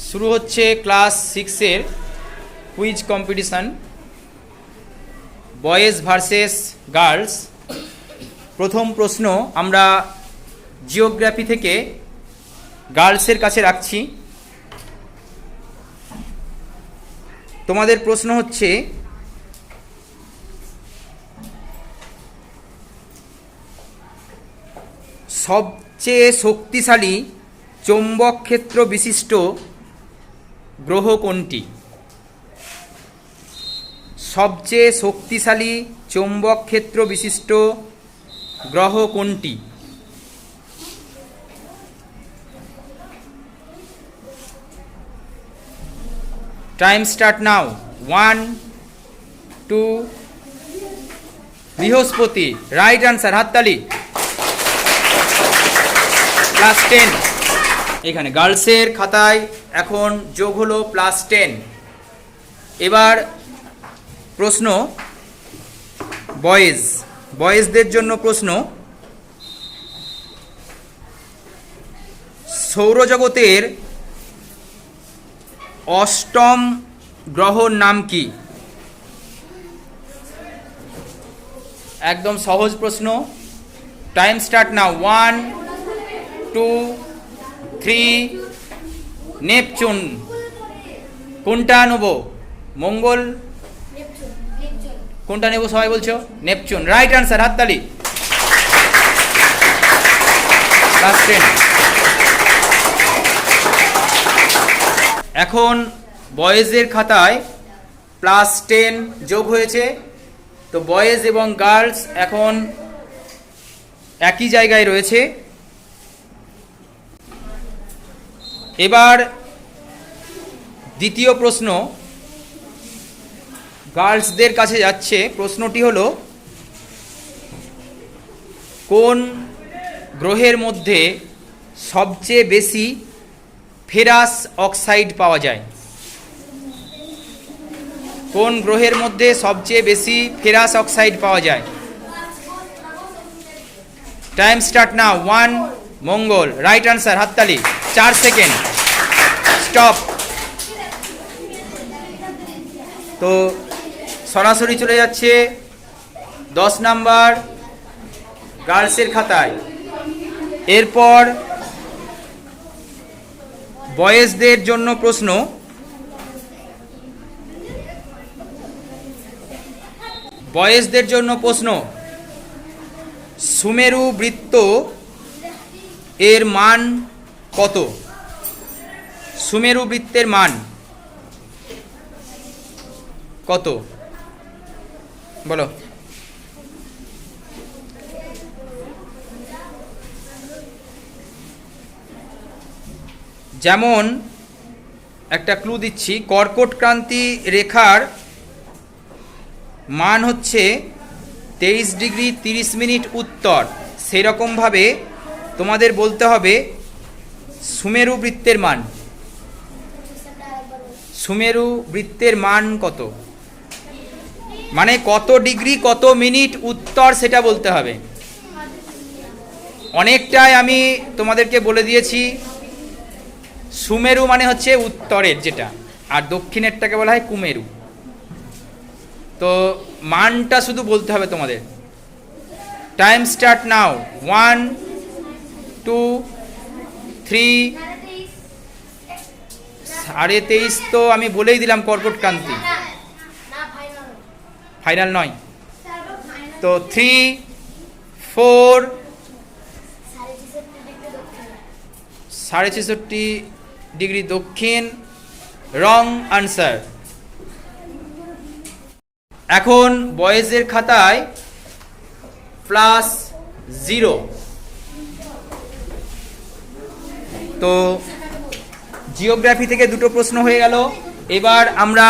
শুরু হচ্ছে ক্লাস 6-এর quiz competition, boys versus girls. প্রথম প্রশ্ন আমরা জিওগ্রাফি থেকে গার্লসের কাছে রাখছি। তোমাদের প্রশ্ন হচ্ছে, সবচেয়ে শক্তিশালী চৌম্বক ক্ষেত্র বিশিষ্ট গ্রহ কোনটি? সবচেয়ে শক্তিশালী চৌম্বক ক্ষেত্র বিশিষ্ট গ্রহ কোনটি? Time start now. 1, 2, বৃহস্পতি, রাইট আনসার, হাততালি। ক্লাস 10। এখানে গার্লসের খাতায় এখন যোগ হলো +10। এবার প্রশ্ন বয়েজদের জন্য প্রশ্ন, সৌরজগতের অষ্টম গ্রহর নাম কি? একদম সহজ প্রশ্ন। Time start now. 1, 2, 3, নেপচুন। কোনটা নেব? মঙ্গল? কোনটা নেব সবাই বলছো? নেপচুন, রাইট আনসার, হাততালি। ক্লাস 10। এখন বয়েজের খাতায় +10 যোগ হয়েছে, তো বয়েজ এবং গার্লস এখন একই জায়গায় রয়েছে। এবার দ্বিতীয় প্রশ্ন গার্লসদের কাছে যাচ্ছে। প্রশ্নটি হলো, কোন গ্রহের মধ্যে সবচেয়ে বেশি ফেরাস অক্সাইড পাওয়া যায়? কোন গ্রহের মধ্যে সবচেয়ে বেশি ফেরাস অক্সাইড পাওয়া যায়? Time start now. 1, মঙ্গল, রাইট আনসার, হাততালি। 4 সেকেন্ড, স্টপ। তো সরাসরি চলে যাচ্ছে 10 নাম্বার গার্লসের খাতায়। এরপর বয়েজদের জন্য প্রশ্ন, সুমেরু বৃত্ত এর মান কত? সুমেরু বৃত্তের মান কত বলো? যেমন একটা ক্লু দিচ্ছি, কর্কটক্রান্তি রেখার মান হচ্ছে 23 ডিগ্রি 30 মিনিট উত্তর। সেরকমভাবে তোমাদের বলতে হবে সুমেরু বৃত্তের মান। সুমেরু বৃত্তের মান কত, মানে কত ডিগ্রি কত মিনিট উত্তর, সেটা বলতে হবে। অনেকটাই আমি তোমাদেরকে বলে দিয়েছি। সুমেরু মানে হচ্ছে উত্তরের যেটা, আর দক্ষিণেরটাকে বলা হয় কুমেরু। তো মানটা শুধু বলতে হবে তোমাদের। Time start now. 1, 2, 3, 23.5 তো আমি বলেই দিলাম, কর্কটক্রান্তি ফাইনাল নয় তো। 3, 4, 66.5 ডিগ্রি দক্ষিণ, রং আনসার। এখন বয়েজের খাতায় +0। তো জিওগ্রাফি থেকে দুটো প্রশ্ন হয়ে গেল। এবার আমরা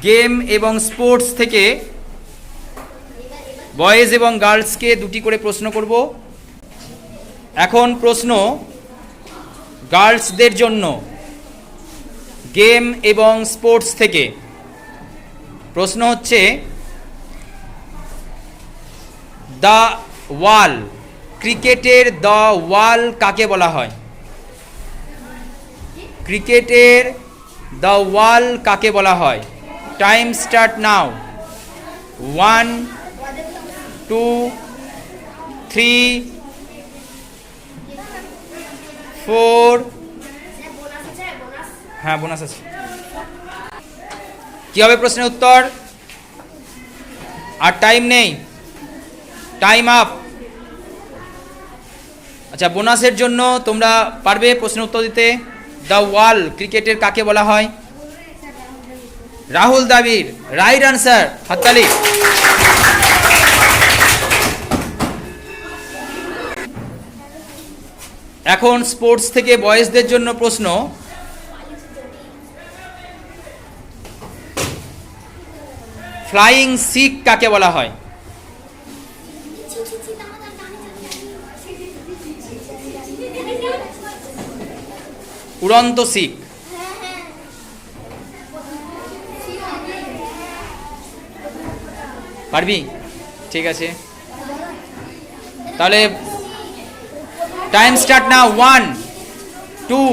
গেম এবং স্পোর্টস থেকে বয়েজ এবং গার্লসকে দুটি করে প্রশ্ন করব। এখন প্রশ্ন গার্লসদের জন্য গেম এবং স্পোর্টস থেকে। প্রশ্ন হচ্ছে, দ্য ওয়াল, ক্রিকেটের দ্য ওয়াল কাকে বলা হয়? ক্রিকেটের দ্য ওয়াল কাকে বলা হয়? Time start now. 1 2 3 4। হ্যাঁ, বোনাস আছে। কি হবে প্রশ্নের উত্তর? আর টাইম নেই, টাইম আপ। আচ্ছা, বোনাসের জন্য তোমরা পারবে প্রশ্নের উত্তর দিতে? দ্য ওয়াল ক্রিকেটের কাকে বলা হয়? রাহুল দ্রাবিড়, রাইট আনসার, হাততালি। এখন স্পোর্টস থেকে বয়েজদের জন্য প্রশ্ন। ফ্লাইং সিক কাকে বলা হয়? উড়ন্ত শিখ। পারবি? ঠিক আছে, তাহলে time start now. 1 2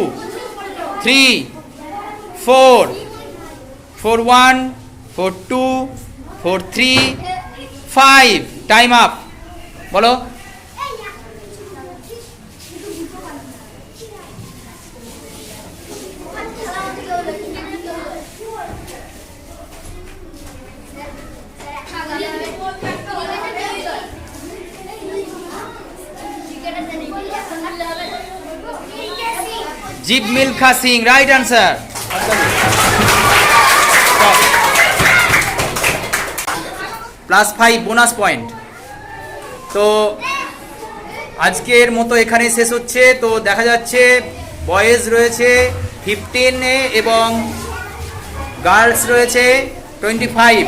3 4 4 1 4 2 4 3 5। Time up. বলো। জিব Milkha Singh, right answer. +5 bonus point. তো আজকের মতো এখানে শেষ হচ্ছে। তো দেখা যাচ্ছে বয়েজ রয়েছে 15 এবং গার্লস রয়েছে 25।